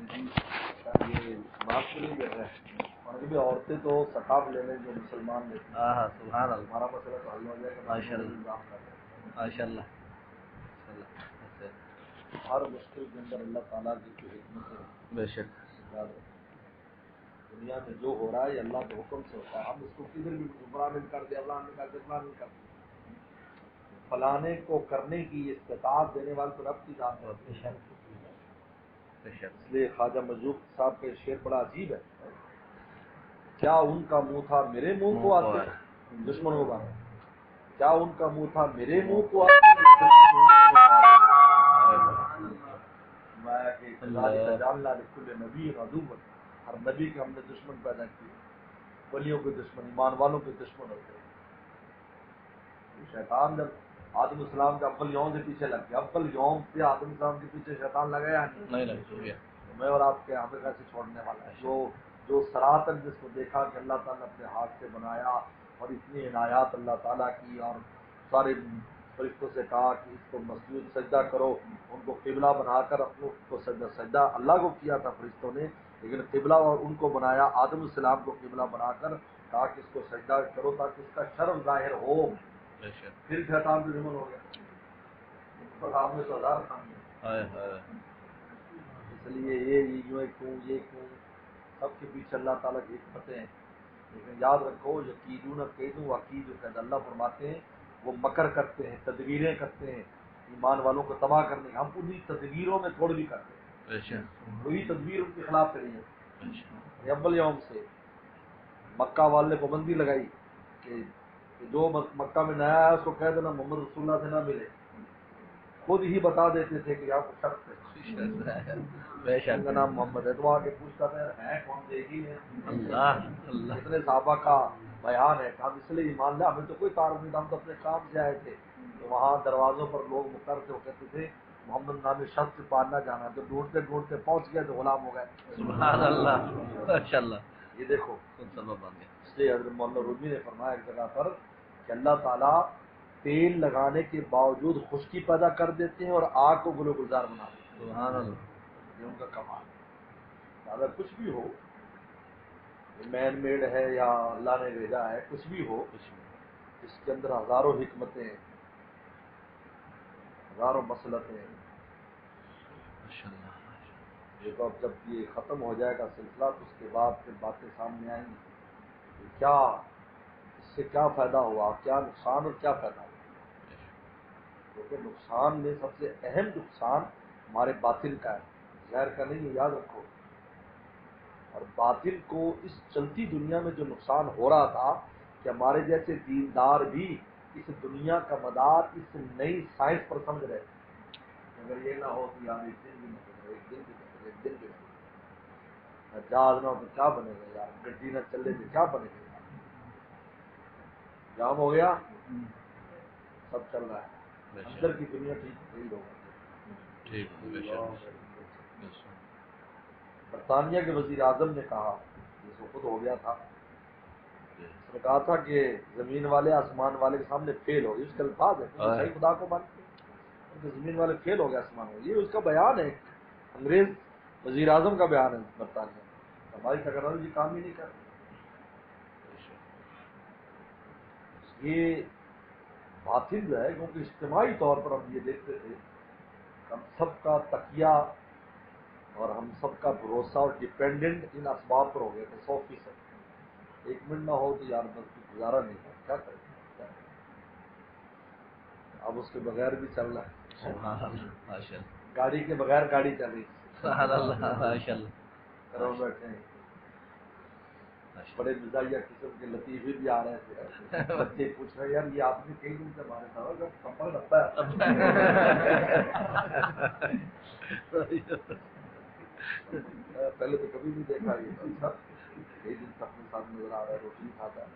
یہ بات نہیں کر رہے ہیں بھی عورتیں تو سٹاپ لے لیں جو مسلمان لیتے ہیں. ہاں سبحان اللہ. ہمارا مسئلہ تو حل ہو جائے گا. ماشاء اللہ ماشاء اللہ. ہر مشکل کے اندر اللہ تعالیٰ کی حکمت ہے. بے شک دنیا میں جو ہو رہا ہے اللہ کے حکم سے ہوتا ہے. ہم اس کو کدھر بھی عمران کر دے اللہ نے کر دے فلاں کر دے فلانے کو کرنے کی استطاعت دینے والے تو رب کی ذات ہے. اس لیے خواجہ مجذوب صاحب کا شعر بڑا عجیب ہے. کیا ان کا منہ تھا میرے منہ کو آتے دشمن ہوگا. کیا ان کا منہ تھا میرے منہ کو آتے نبی عدو. ہر نبی کے ہم نے دشمن پیدا کیے. ولیوں کے دشمن ایمان والوں کے دشمن ہوتے ہیں. شیطان جب آدم السلام کے اول یوم سے پیچھے لگ گیا اول یوم سے آدم السلام کے پیچھے شیطان لگایا نہیں. میں اور آپ کے ہمیں کیسے چھوڑنے والا ہے. جو سراتن جس کو دیکھا کہ اللہ تعالیٰ نے اپنے ہاتھ سے بنایا اور اتنی عنایات اللہ تعالیٰ کی اور سارے فرشتوں سے کہا کہ اس کو مسجود سجدہ کرو. ان کو قبلہ بنا کر اپنے کو سجدہ اللہ کو کیا تھا فرشتوں نے لیکن قبلہ اور ان کو بنایا آدم السلام کو قبلہ بنا کر کہا کہ اس کو سجدہ کرو تاکہ اس کا شرم ظاہر ہو. پھر شیطان دشمن ہو گیا. آپ میں تو ہزار کام ہے. اس لیے یہ کیوں سب کے پیچھے اللہ تعالیٰ کی حکمتیں ہیں. لیکن یاد رکھو یقینون قیدوں عقید جو قید اللہ فرماتے ہیں وہ مکر کرتے ہیں تدبیریں کرتے ہیں ایمان والوں کو تباہ کرنے. ہم انہیں تدبیروں میں تھوڑ بھی کرتے ہیں. وہی تدبیر ان کے خلاف چلی ہے. اول یوم سے مکہ والے نے پابندی لگائی کہ جو مکہ میں نیا ہے اس کو کہہ دینا محمد رسول اللہ سے نہ ملے. خود ہی بتا دیتے تھے کہ آپ کو شخص ہے کا نام محمد ہے. تو آ کے پوچھتا تھا ہے کون دیکھی ہے اتنے صحابہ کا بیان ہے کہ ہم اس لیے ایمان لے ہمیں تو کوئی تعارف نہیں تھا. ہم تو اپنے کام سے آئے تھے. تو وہاں دروازوں پر لوگ مقرر تھے وہ کہتے تھے محمد نامی شخص سے پار نہ جانا. تو ڈھونڈتے ڈھونڈتے پہنچ گئے تو غلام ہو گئے. سبحان اللہ ماشاء اللہ. یہ دیکھو اس لیے حضرت مولانا رومی نے فرمایا ایک جگہ پر کہ اللہ تعالیٰ تیل لگانے کے باوجود خشکی پیدا کر دیتے ہیں اور آگ کو گلو گلزار بنا دیتے ہیں. سبحان اللہ. یہ ان کا کمال. اگر کچھ بھی ہو مین میڈ ہے یا اللہ نے بھیجا ہے کچھ بھی ہو اس کے اندر ہزاروں حکمتیں ہزاروں مسلطیں ہیں. یہ تو اب جب یہ ختم ہو جائے گا سلسلہ تو اس کے بعد پھر باتیں سامنے آئیں گی کیا اس سے کیا فائدہ ہوا کیا نقصان اور کیا فائدہ ہوا. کیونکہ نقصان میں سب سے اہم نقصان ہمارے باطن کا ہے ظاہر کا نہیں ہے. یاد رکھو. اور باطل کو اس چلتی دنیا میں جو نقصان ہو رہا تھا کہ ہمارے جیسے دیندار بھی اس دنیا کا مدار اس نئی سائنس پر سمجھ رہے تھے. اگر یہ نہ ہو تو یار ایک دن بھی نہ ایک دن بھی جہاز نہ ہو تو کیا بنے گا یار. گڈی نہ چلے تو کیا بنے گا. جام ہو گیا سب چل رہا ہے. اندر کی دنیا ٹھیک ہوگا. برطانیہ کے وزیر اعظم نے کہا جس کو خود ہو گیا تھا اس نے کہا تھا کہ زمین والے آسمان والے کے سامنے فیل ہو گئے. اس کا الفاظ ہے صحیح خدا کو مانتے ہیں زمین والے فیل ہو گئے آسمان والے. یہ اس کا بیان ہے انگریز وزیر اعظم کا بیان ہے برطانیہ. ہماری ٹیکنالوجی کام ہی نہیں کرتی. یہ باطل جو ہے کیونکہ اجتماعی طور پر ہم یہ دیکھتے تھے ہم سب کا تکیہ اور ہم سب کا بھروسہ اور ڈپینڈنٹ ان اسباب پر ہو گئے تھے 100%. ایک منٹ نہ ہو تو یار بس گزارا نہیں ہے. کیا کریں اب اس کے بغیر بھی چل رہا ہے. گاڑی کے بغیر گاڑی چل رہی ہے. کرو بیٹھے ہیں. بڑے مزاحیہ قسم کے لطیفے بھی آ رہے تھے. بچے پوچھ رہے یار یہ آپ نے کئی دن سے ہمارے ساتھ کمپل رکھتا ہے. پہلے تو کبھی نہیں دیکھا یہ سب کئی دن سے اپنے ساتھ نظر آ رہا ہے. روٹی کھاتا ہے.